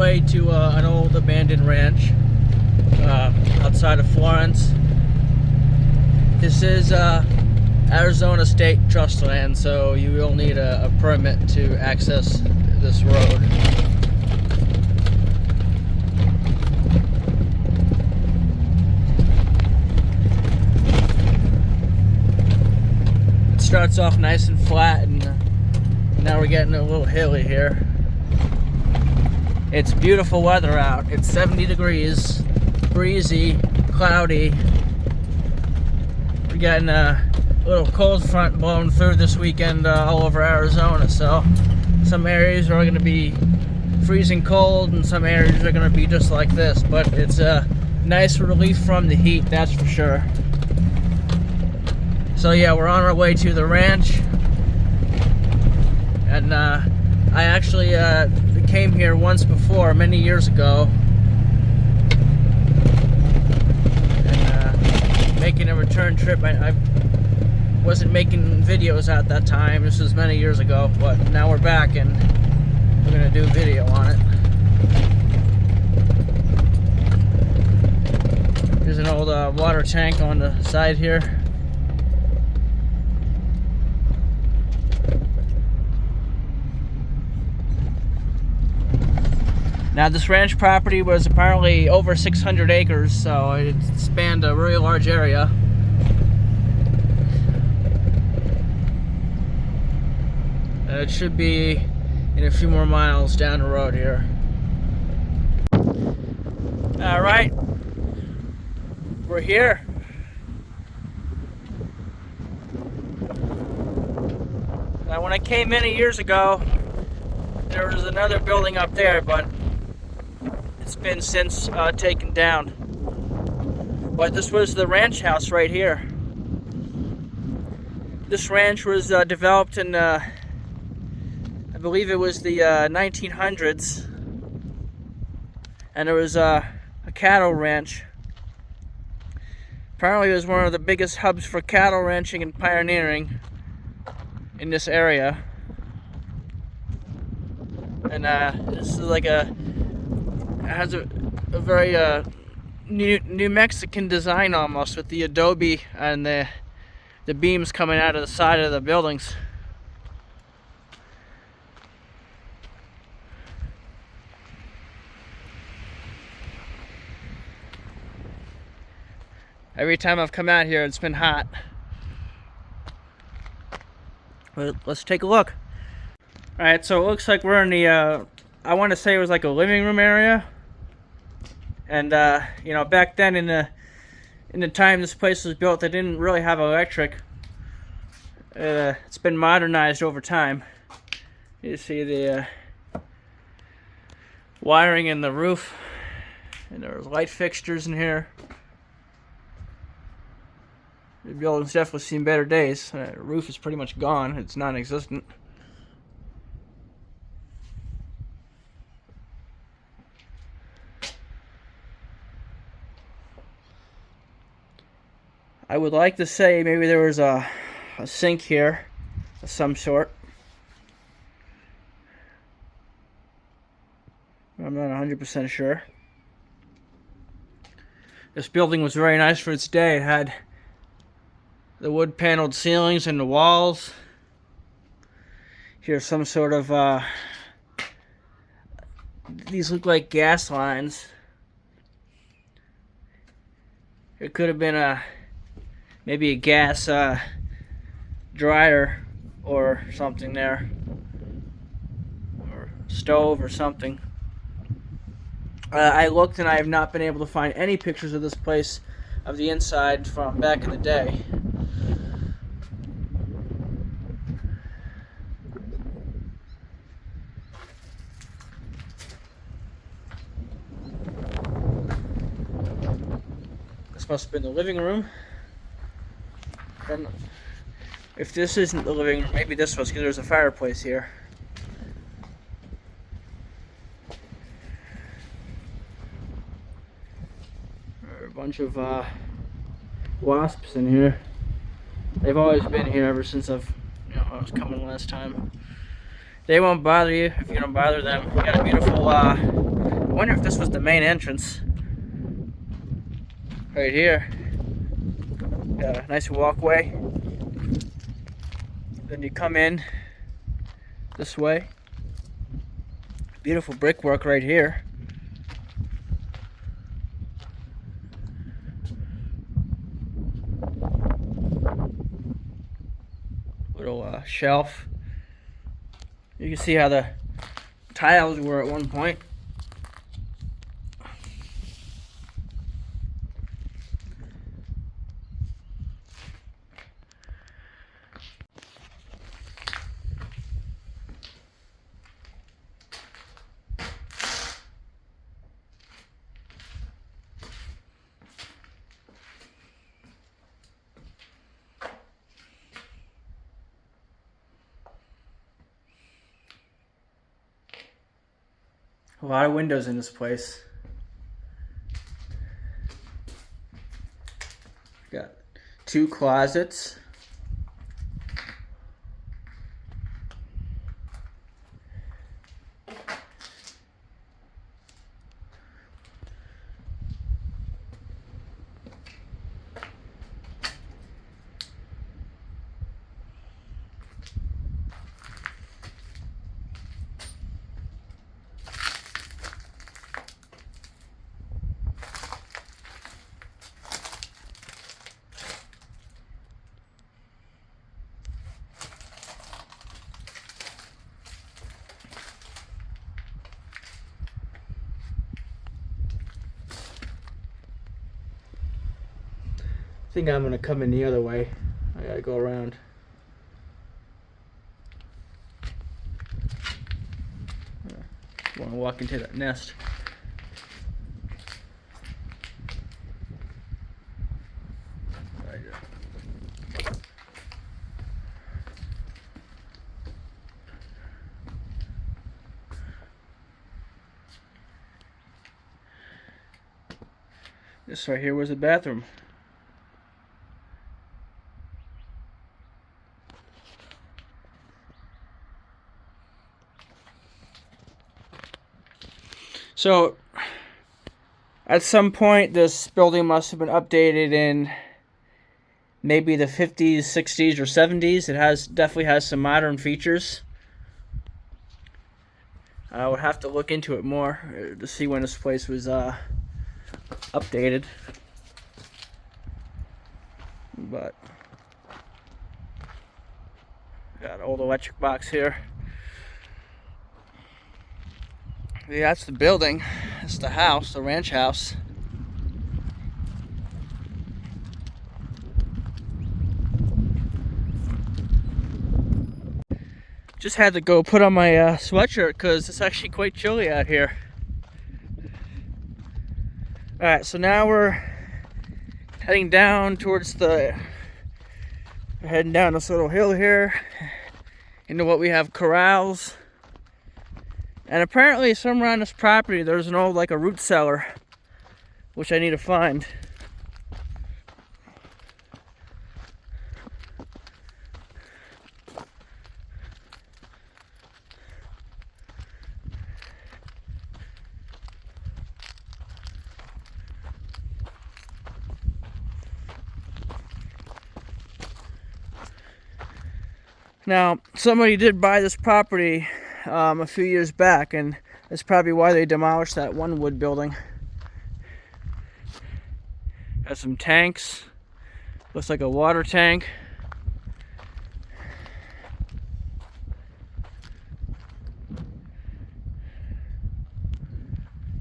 way to an old abandoned ranch outside of Florence. This is Arizona State Trust land, so you will need a permit to access this road. It starts off nice and flat, and now we're getting a little hilly here. It's beautiful weather out. It's 70 degrees, breezy, cloudy. We're getting a little cold front blowing through this weekend all over Arizona, so some areas are going to be freezing cold and some areas are going to be just like this, but it's a nice relief from the heat, that's for sure. So yeah, we're on our way to the ranch, and I actually came here once before, many years ago, and making a return trip. I wasn't making videos at that time. This was many years ago, but now we're back and we're gonna do a video on it. There's an old water tank on the side here. Now, this ranch property was apparently over 600 acres, so it spanned a really large area. It should be in a few more miles down the road here. Alright, we're here. Now, when I came many years ago, there was another building up there, but it's been since taken down. But this was the ranch house right here. This ranch was developed in, I believe it was the 1900s. And it was a cattle ranch. Apparently it was one of the biggest hubs for cattle ranching and pioneering in this area. And this is like it has a very New Mexican design almost, with the adobe and the beams coming out of the side of the buildings. Every time I've come out here, it's been hot. But let's take a look. Alright, so it looks like we're in the, I want to say it was like a living room area. And, you know, back then in the time this place was built, they didn't really have electric. It's been modernized over time. You see the wiring in the roof. And there's light fixtures in here. The building's definitely seen better days. The roof is pretty much gone. It's non-existent. I would like to say maybe there was a sink here of some sort. I'm not 100% sure. This building was very nice for its day. It had the wood paneled ceilings and the walls. Here's some sort of these look like gas lines. It could have been maybe a gas dryer or something there, or stove or something. I looked and I have not been able to find any pictures of this place, of the inside, from back in the day. This must have been the living room. And if this isn't the living room, maybe this was, because there's a fireplace here. There are a bunch of wasps in here. They've always been here ever since I was coming last time. They won't bother you if you don't bother them. You got a beautiful wonder if this was the main entrance. Right here. Got a nice walkway. Then you come in this way. Beautiful brickwork right here. Little shelf. You can see how the tiles were at one point. A lot of windows in this place. Got 2 closets. I think I'm gonna come in the other way. I gotta go around. Want to walk into that nest. This right here was the bathroom. So, at some point, this building must have been updated in maybe the 50s, 60s, or 70s. It definitely has some modern features. I would have to look into it more to see when this place was updated. But got an old electric box here. Yeah, that's the building. That's the house, the ranch house. Just had to go put on my sweatshirt because it's actually quite chilly out here. Alright, so now we're heading down towards we're heading down this little hill here into what we have Corrals. And apparently somewhere on this property there's an old, like a root cellar, which I need to find. Now, somebody did buy this property a few years back, and that's probably why they demolished that one wood building. Got some tanks. Looks like a water tank.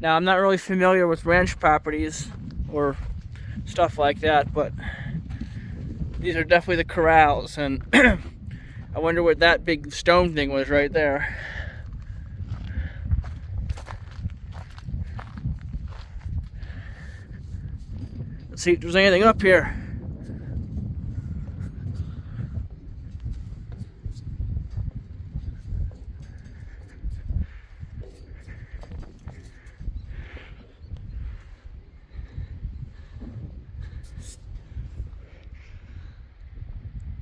Now, I'm not really familiar with ranch properties or stuff like that, but these are definitely the corrals, and I wonder what that big stone thing was right there. Let's see if there's anything up here.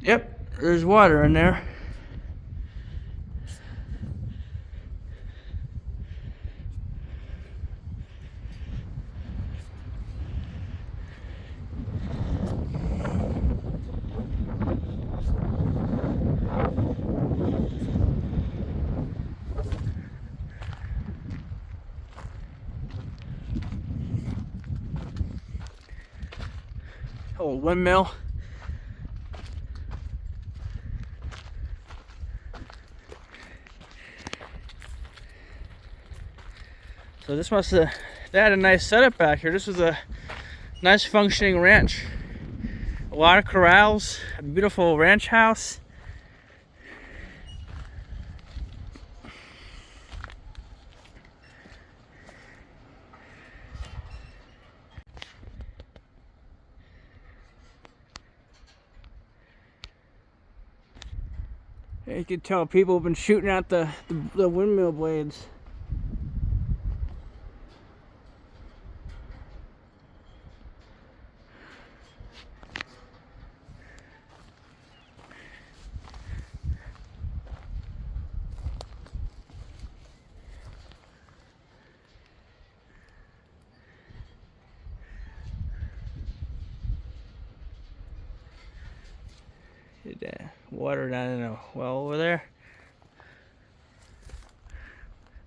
Yep, there's water in there. Old windmill. So this must have, they had a nice setup back here. This was a nice functioning ranch. A lot of corrals, a beautiful ranch house. You can tell people have been shooting out the windmill blades. Water down in a well over there.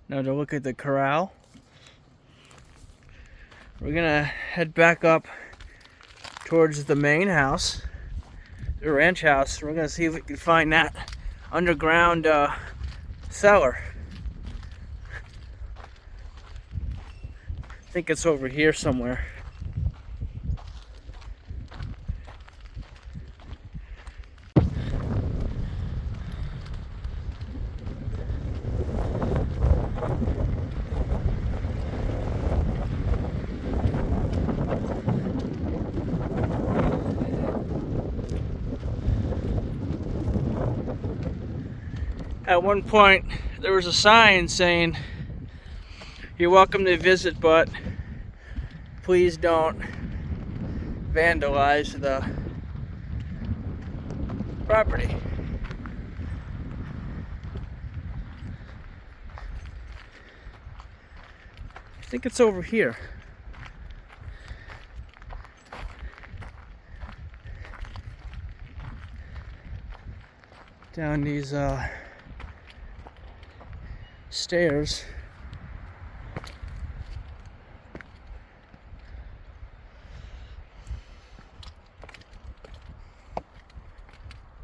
Now to look at the corral. We're gonna head back up towards the main house, the ranch house. We're gonna see if we can find that underground cellar. I think it's over here somewhere. At one point, there was a sign saying, "You're welcome to visit, but please don't vandalize the property." I think it's over here. Down these stairs.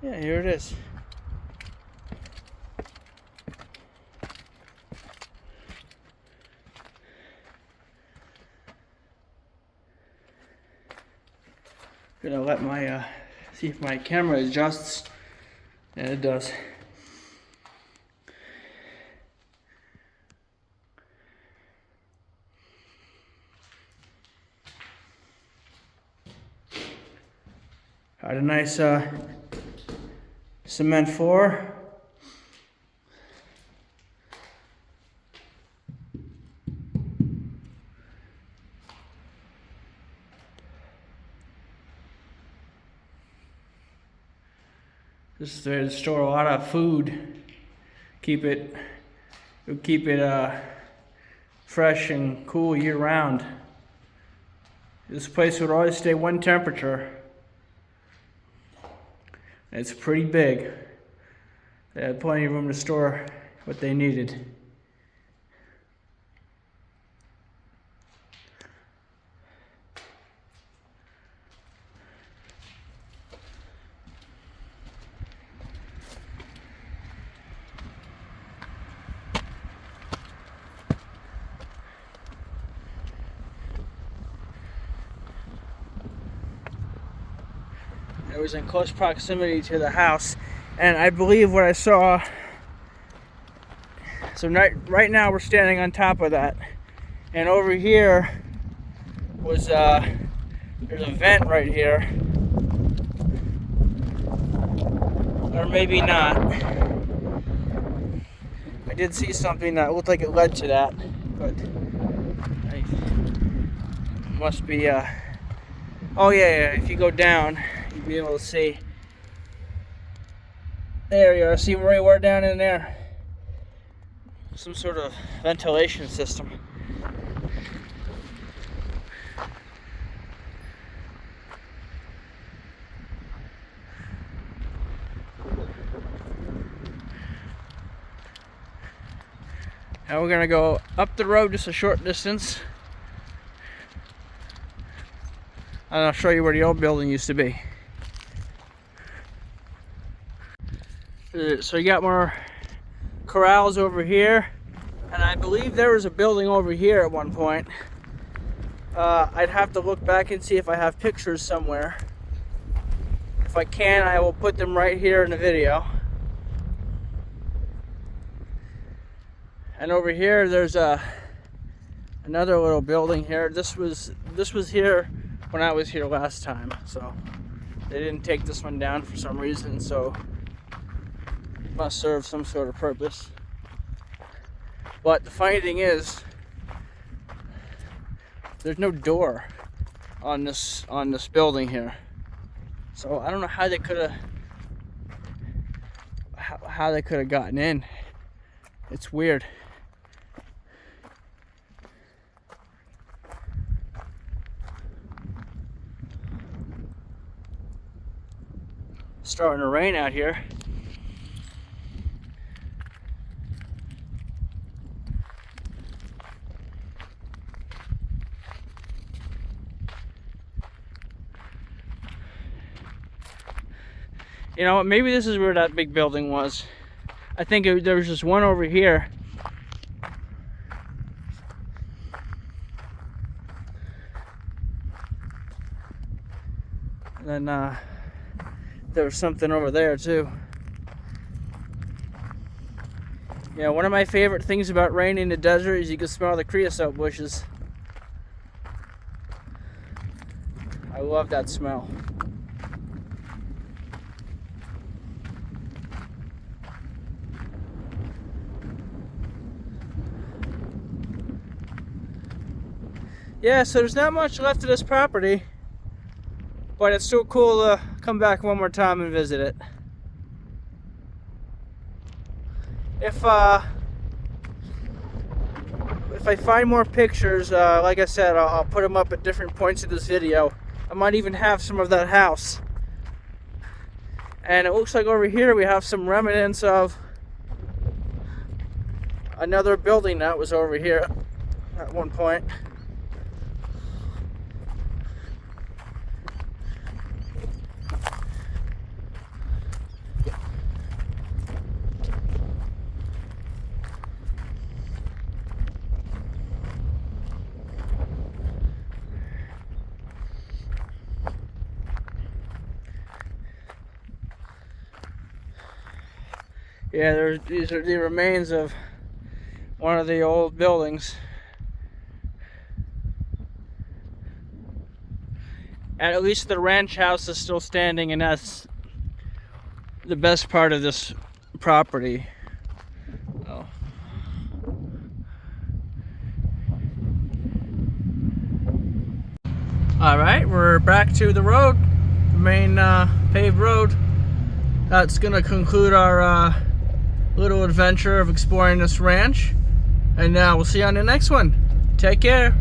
Yeah, here it is. Gonna let my see if my camera adjusts, and it does. Got a nice cement floor. This is there to store a lot of food. Keep it fresh and cool year round. This place would always stay one temperature. It's pretty big. They had plenty of room to store what they needed. It was in close proximity to the house, and I believe what I saw. So right now we're standing on top of that, and over here was there's a vent right here, or maybe not. I did see something that looked like it led to that, but it must be oh yeah, if you go down, you'll be able to see. There you are. See where we were down in there? Some sort of ventilation system. Now we're gonna go up the road just a short distance. And I'll show you where the old building used to be. So you got more corrals over here, and I believe there was a building over here at one point. I'd have to look back and see if I have pictures somewhere. If I can, I will put them right here in the video. And over here, there's another little building here. This was here when I was here last time, so they didn't take this one down for some reason, so it must serve some sort of purpose. But the funny thing is, there's no door on this building here, so I don't know how they could have gotten in. It's weird. It's starting to rain out here. You know, maybe this is where that big building was. I think there was just one over here. And then there was something over there too. Yeah, one of my favorite things about rain in the desert is you can smell the creosote bushes. I love that smell. Yeah, so there's not much left of this property, but it's still cool to come back one more time and visit it. If I find more pictures, like I said, I'll put them up at different points of this video. I might even have some of that house. And it looks like over here we have some remnants of another building that was over here at one point. Yeah, these are the remains of one of the old buildings. And at least the ranch house is still standing, and that's the best part of this property. Oh. Alright, we're back to the road, the main paved road. That's gonna conclude our little adventure of exploring this ranch, and we'll see you on the next one. Take care.